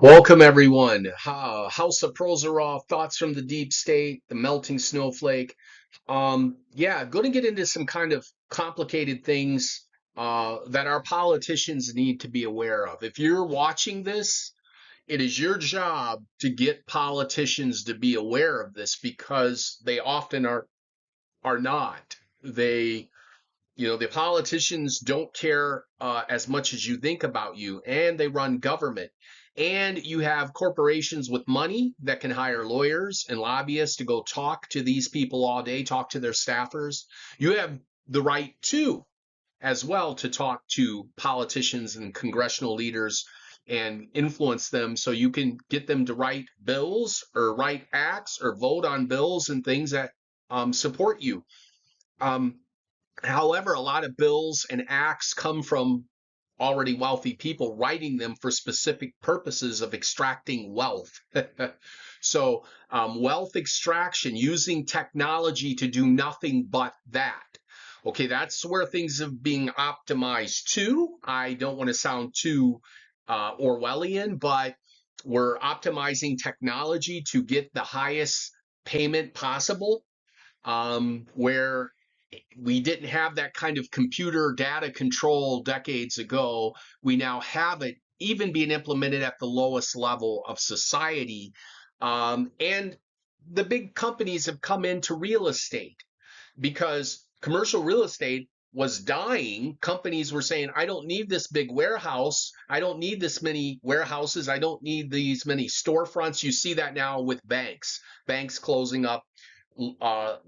Welcome, everyone. House of Prozorov, thoughts from the deep state, the melting snowflake. Yeah, going to get into some kind of complicated things that our politicians need to be aware of. If you're watching this, it is your job to get politicians to be aware of this because they often are not. The politicians don't care as much as you think about you, and they run government. And you have corporations with money that can hire lawyers and lobbyists to go talk to these people all day, talk to their staffers. You have the right to, as well, to talk to politicians and congressional leaders and influence them so you can get them to write bills or write acts or vote on bills and things that support you. Um, However, a lot of bills and acts come from already wealthy people writing them for specific purposes of extracting wealth. Wealth extraction using technology to do nothing but that. Okay, that's where things are being optimized to. I don't want to sound too Orwellian, but we're optimizing technology to get the highest payment possible, where we didn't have that kind of computer data control decades ago. We now have it even being implemented at the lowest level of society. And the big companies have come into real estate because commercial real estate was dying. Companies were saying, I don't need this big warehouse. I don't need this many warehouses. I don't need these many storefronts. You see that now with banks closing up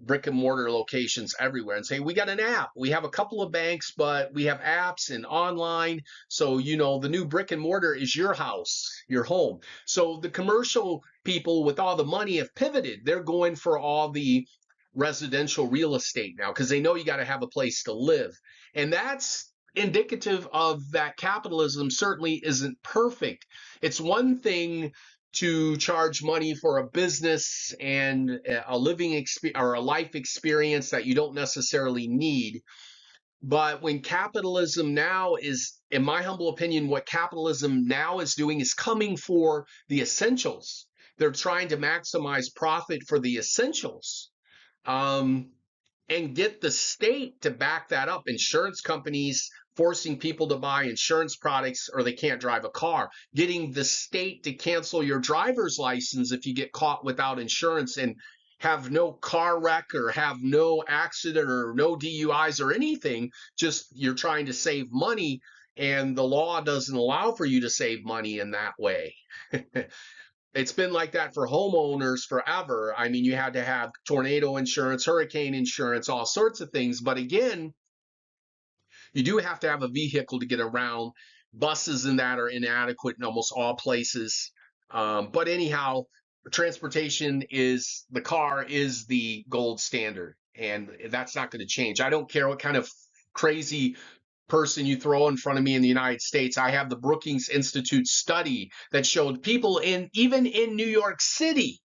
brick and mortar locations everywhere and say, we got an app. We have a couple of banks, but we have apps and online. So, the new brick and mortar is your house, your home. So the commercial people with all the money have pivoted. They're going for all the residential real estate now because they know you got to have a place to live. And that's indicative of that capitalism certainly isn't perfect. It's one thing to charge money for a business and a living experience or a life experience that you don't necessarily need. But when capitalism now is, in my humble opinion, what capitalism now is doing is coming for the essentials. They're trying to maximize profit for the essentials. Um, and get the state to back that up. Insurance companies forcing people to buy insurance products or they can't drive a car, getting the state to cancel your driver's license if you get caught without insurance and have no car wreck or have no accident or no DUIs or anything, just you're trying to save money and the law doesn't allow for you to save money in that way. It's been like that for homeowners forever. I mean, you had to have tornado insurance, hurricane insurance, all sorts of things. But again, you do have to have a vehicle to get around. Buses and that are inadequate in almost all places. But anyhow, transportation is the car is the gold standard, and that's not going to change. I don't care what kind of crazy person you throw in front of me in the United States. I have the Brookings Institute study that showed people even in New York City,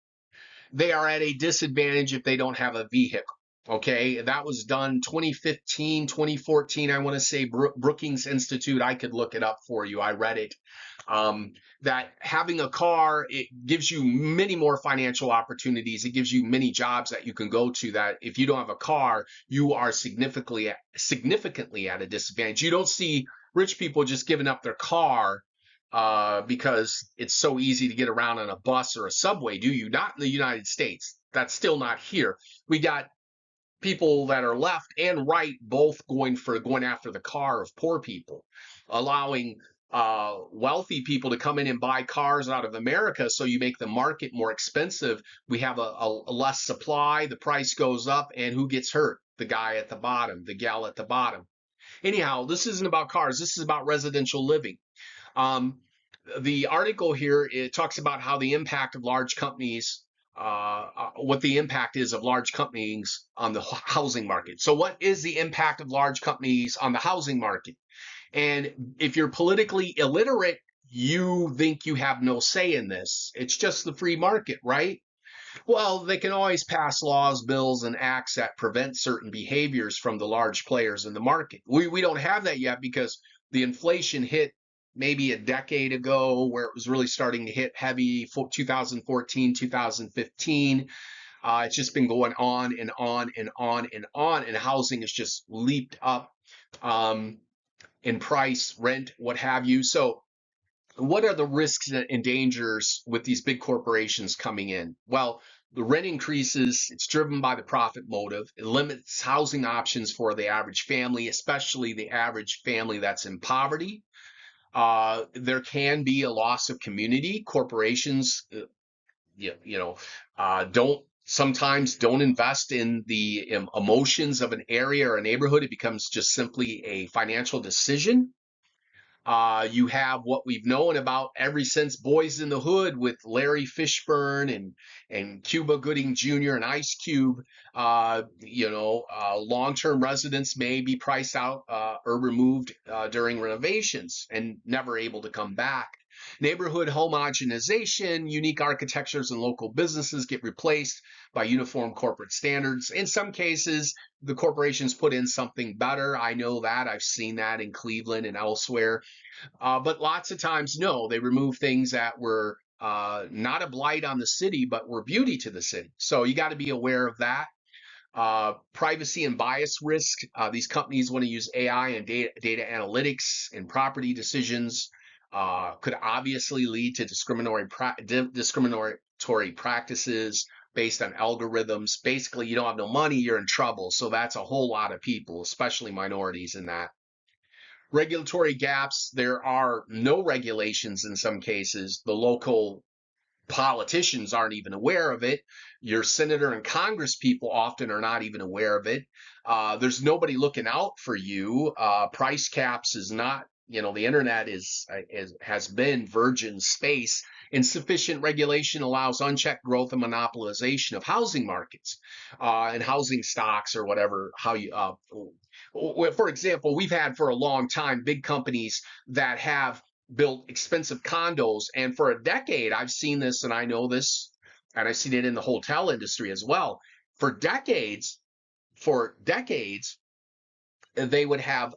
they are at a disadvantage if they don't have a vehicle. Okay, that was done 2015, 2014. I want to say Brookings Institute. I could look it up for you. I read it. That having a car, it gives you many more financial opportunities. It gives you many jobs that you can go to that if you don't have a car, you are significantly at a disadvantage. You don't see rich people just giving up their car because it's so easy to get around on a bus or a subway, do you? Not in the United States. That's still not here. We got people that are left and right both going after the car of poor people, allowing wealthy people to come in and buy cars out of America, so you make the market more expensive. We have a less supply, the price goes up, and who gets hurt? The guy at the bottom, the gal at the bottom. Anyhow, this isn't about cars. This is about residential living. Um, the article here, it talks about how the impact of large companies, what the impact is of large companies on the housing market. So, what is the impact of large companies on the housing market? And if you're politically illiterate, you think you have no say in this. It's just the free market, right? Well, they can always pass laws, bills, and acts that prevent certain behaviors from the large players in the market. We don't have that yet because the inflation hit maybe a decade ago where it was really starting to hit heavy, 2014, 2015. It's just been going on and on and on and on, and housing has just leaped up um, in price, rent, what have you. So, what are the risks and dangers with these big corporations coming in? Well, the rent increases, it's driven by the profit motive. It limits housing options for the average family, especially the average family that's in poverty. There can be a loss of community. Corporations, don't sometimes don't invest in the emotions of an area or a neighborhood. It becomes just simply a financial decision. You have what we've known about ever since Boys in the Hood with Larry Fishburne and Cuba Gooding Jr. and Ice Cube. Long-term residents may be priced out or removed during renovations and never able to come back. Neighborhood homogenization, unique architectures and local businesses get replaced by uniform corporate standards. In some cases, the corporations put in something better. I know that. I've seen that in Cleveland and elsewhere. But lots of times, no, they remove things that were not a blight on the city, but were beauty to the city. So you got to be aware of that. Privacy and bias risk. These companies want to use AI and data analytics in property decisions. Could obviously lead to discriminatory practices based on algorithms. Basically, you don't have no money, you're in trouble. So that's a whole lot of people, especially minorities in that. Regulatory gaps, there are no regulations in some cases. The local politicians aren't even aware of it. Your senator and Congress people often are not even aware of it. There's nobody looking out for you. Price caps is not, the internet has been virgin space. Insufficient regulation allows unchecked growth and monopolization of housing markets and housing stocks or whatever. For example, we've had for a long time big companies that have built expensive condos. And for a decade, I've seen this and I know this, and I've seen it in the hotel industry as well. For decades, they would have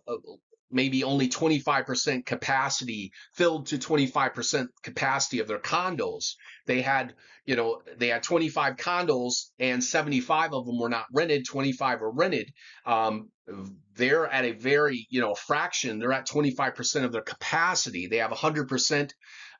maybe only 25% capacity, filled to 25% capacity of their condos. They had, they had 25 condos and 75 of them were not rented, 25 were rented. They're at a very, fraction. They're at 25% of their capacity. They have 100%,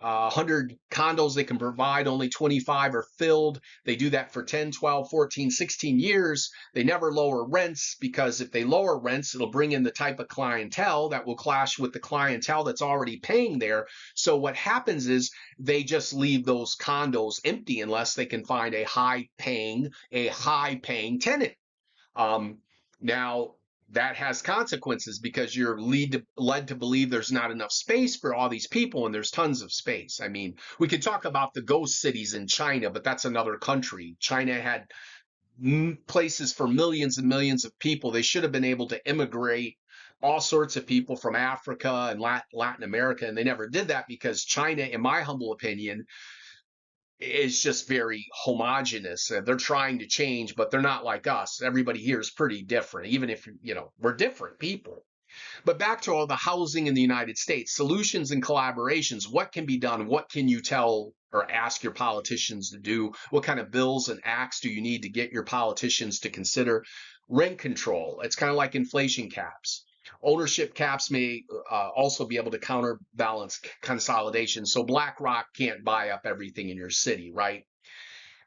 100 condos they can provide, only 25 are filled. They do that for 10, 12, 14, 16 years. They never lower rents because if they lower rents, it'll bring in the type of clientele that will clash with the clientele that's already paying there. So what happens is they just leave those condos empty unless they can find a high paying tenant. Now, that has consequences because you're led to believe there's not enough space for all these people, and there's tons of space. I mean, we could talk about the ghost cities in China, but that's another country. China had places for millions and millions of people. They should have been able to immigrate all sorts of people from Africa and Latin America, and they never did that because China, in my humble opinion, is just very homogenous. They're trying to change, but they're not like us. Everybody here is pretty different, even if, we're different people. But back to all the housing in the United States, solutions and collaborations. What can be done? What can you tell or ask your politicians to do? What kind of bills and acts do you need to get your politicians to consider? Rent control. It's kind of like inflation caps. Ownership caps may also be able to counterbalance consolidation. So BlackRock can't buy up everything in your city, right?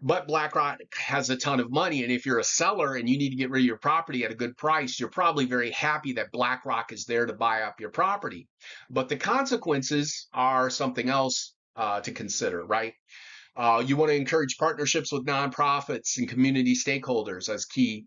But BlackRock has a ton of money. And if you're a seller and you need to get rid of your property at a good price, you're probably very happy that BlackRock is there to buy up your property. But the consequences are something else to consider, right? You want to encourage partnerships with nonprofits and community stakeholders as key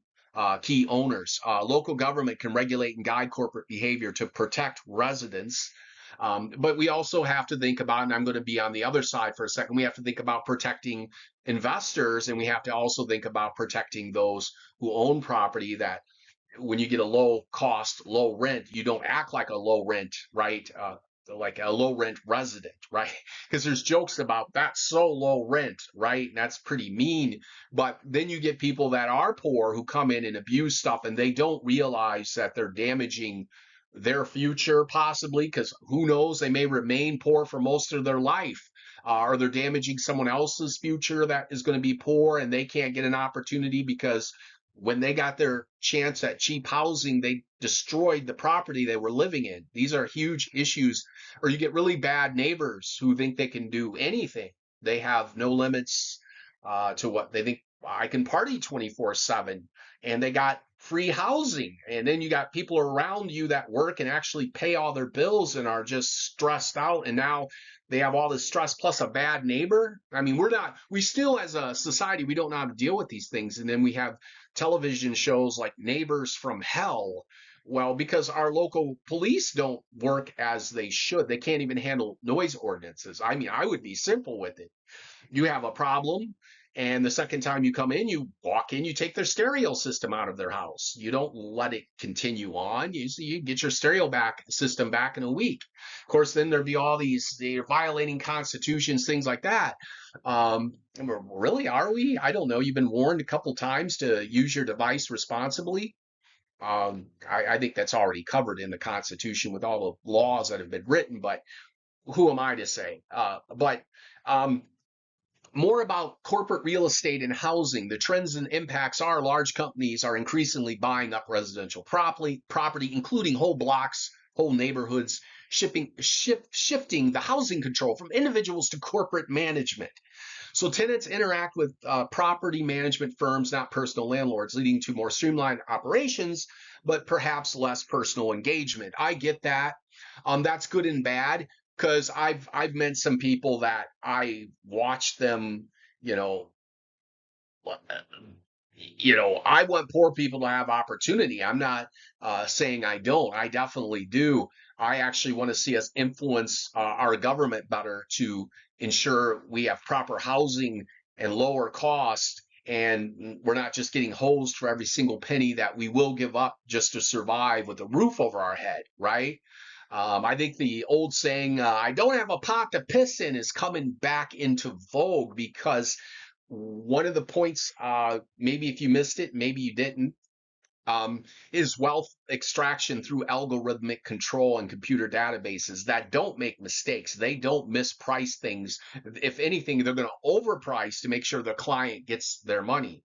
owners. Local government can regulate and guide corporate behavior to protect residents. But we also have to think about, and I'm going to be on the other side for a second, we have to think about protecting investors, and we have to also think about protecting those who own property, that when you get a low cost, low rent, you don't act like a low rent, right? Like a low rent resident, right? Because there's jokes about that's so low rent, right? And that's pretty mean. But then you get people that are poor who come in and abuse stuff, and they don't realize that they're damaging their future possibly, because who knows, they may remain poor for most of their life. Or they're damaging someone else's future that is going to be poor and they can't get an opportunity because when they got their chance at cheap housing, they destroyed the property they were living in. These are huge issues. Or you get really bad neighbors who think they can do anything. They have no limits to what they think. I can party 24/7, and they got free housing. And then you got people around you that work and actually pay all their bills and are just stressed out. And now they have all this stress plus a bad neighbor. I mean, we still as a society, we don't know how to deal with these things. And then we have television shows like Neighbors from Hell. Well, because our local police don't work as they should. They can't even handle noise ordinances. I mean, I would be simple with it. You have a problem, and the second time you come in, you walk in, you take their stereo system out of their house. You don't let it continue on. You get your stereo system back in a week. Of course, then there'd be all these, they're violating constitutions, things like that. Really, are we? I don't know. You've been warned a couple times to use your device responsibly. I think that's already covered in the Constitution with all the laws that have been written, but who am I to say? But more about corporate real estate and housing. The trends and impacts are large companies are increasingly buying up residential property, including whole blocks, whole neighborhoods, shifting the housing control from individuals to corporate management. So tenants interact with property management firms, not personal landlords, leading to more streamlined operations, but perhaps less personal engagement. I get that. That's good and bad because I've met some people that I watched them, you know, I want poor people to have opportunity. I'm not saying I don't. I definitely do. I actually want to see us influence our government better to ensure we have proper housing and lower cost. And we're not just getting hosed for every single penny that we will give up just to survive with a roof over our head, right? I think the old saying, I don't have a pot to piss in, is coming back into vogue because one of the points, maybe if you missed it, maybe you didn't, is wealth extraction through algorithmic control and computer databases that don't make mistakes. They don't misprice things. If anything, they're going to overprice to make sure the client gets their money.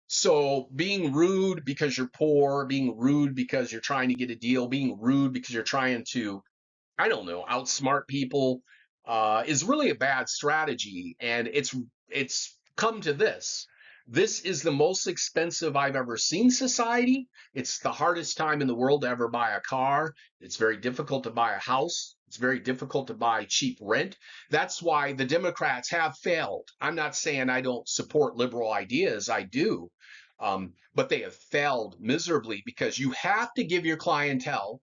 So being rude because you're poor, being rude because you're trying to get a deal, being rude because you're trying to, I don't know, outsmart people, is really a bad strategy. And it's come to this. This is the most expensive I've ever seen society. It's the hardest time in the world to ever buy a car. It's very difficult to buy a house. It's very difficult to buy cheap rent. That's why the Democrats have failed. I'm not saying I don't support liberal ideas. I do. But they have failed miserably because you have to give your clientele,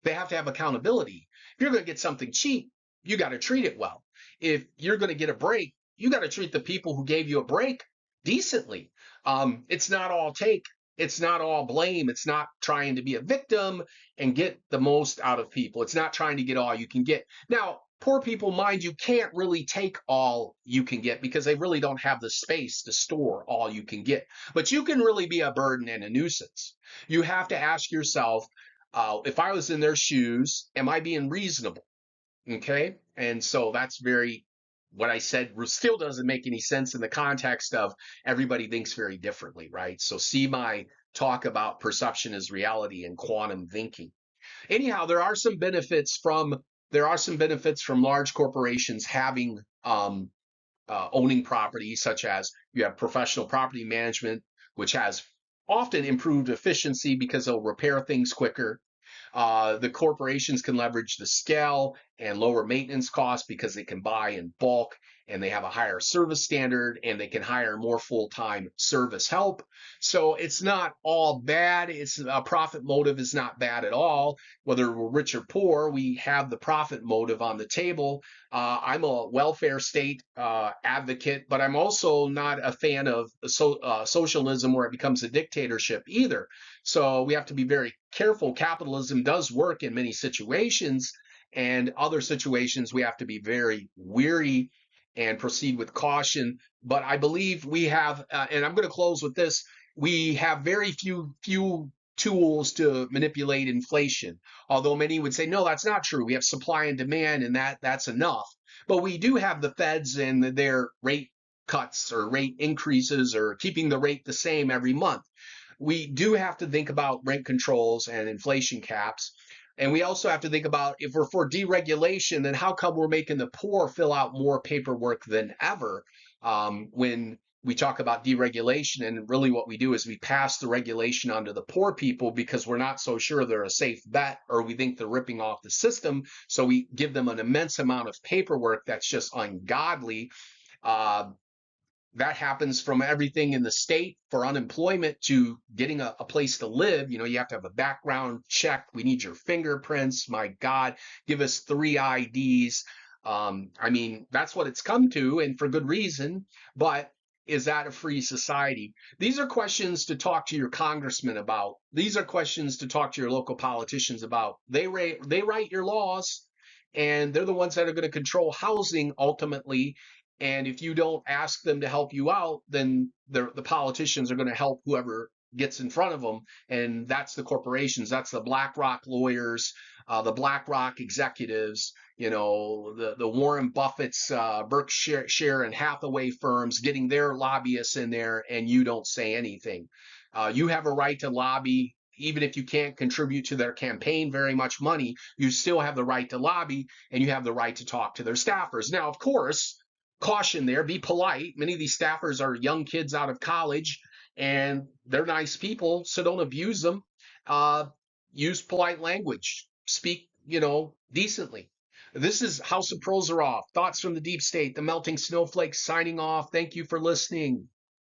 they have to have accountability. If you're going to get something cheap, you got to treat it well. If you're going to get a break, you got to treat the people who gave you a break decently. It's not all take, it's not all blame. It's not trying to be a victim and get the most out of people. It's not trying to get all you can get. Now, poor people, mind you, can't really take all you can get because they really don't have the space to store all you can get. But you can really be a burden and a nuisance. You have to ask yourself, if I was in their shoes, am I being reasonable? Okay. And so that's what I said still doesn't make any sense in the context of everybody thinks very differently, right? So see my talk about perception as reality and quantum thinking. Anyhow, there are some benefits from large corporations having owning property, such as you have professional property management, which has often improved efficiency because they'll repair things quicker. The corporations can leverage the scale and lower maintenance costs because they can buy in bulk and they have a higher service standard and they can hire more full-time service help. So it's not all bad. It's a profit motive is not bad at all. Whether we're rich or poor, we have the profit motive on the table. I'm a welfare state advocate, but I'm also not a fan of socialism where it becomes a dictatorship either. So we have to be very careful. Capitalism does work in many situations, and other situations we have to be very wary and proceed with caution. But I believe we have, and I'm going to close with this, we have very few tools to manipulate inflation. Although many would say, no, that's not true. We have supply and demand, and that's enough. But we do have the feds and their rate cuts or rate increases or keeping the rate the same every month. We do have to think about rent controls and inflation caps. And we also have to think about, if we're for deregulation, then how come we're making the poor fill out more paperwork than ever, when we talk about deregulation? And really what we do is we pass the regulation onto the poor people because we're not so sure they're a safe bet, or we think they're ripping off the system. So we give them an immense amount of paperwork that's just ungodly. That happens from everything in the state for unemployment to getting a place to live. You have to have a background check. We need your fingerprints. My God, give us 3 IDs. That's what it's come to, and for good reason. But is that a free society? These are questions to talk to your congressman about. These are questions to talk to your local politicians about. They write your laws, and they're the ones that are going to control housing ultimately. And if you don't ask them to help you out, then the politicians are going to help whoever gets in front of them. And that's the corporations. That's the BlackRock lawyers, the BlackRock executives, the Warren Buffett's, Berkshire and Hathaway firms getting their lobbyists in there, and you don't say anything. You have a right to lobby. Even if you can't contribute to their campaign very much money, you still have the right to lobby, and you have the right to talk to their staffers. Now, of course, caution there, be polite. Many of these staffers are young kids out of college, and they're nice people, so don't abuse them. Use polite language. Speak, decently. This is House of Prozaroff, Thoughts from the Deep State, the Melting Snowflake, signing off. Thank you for listening.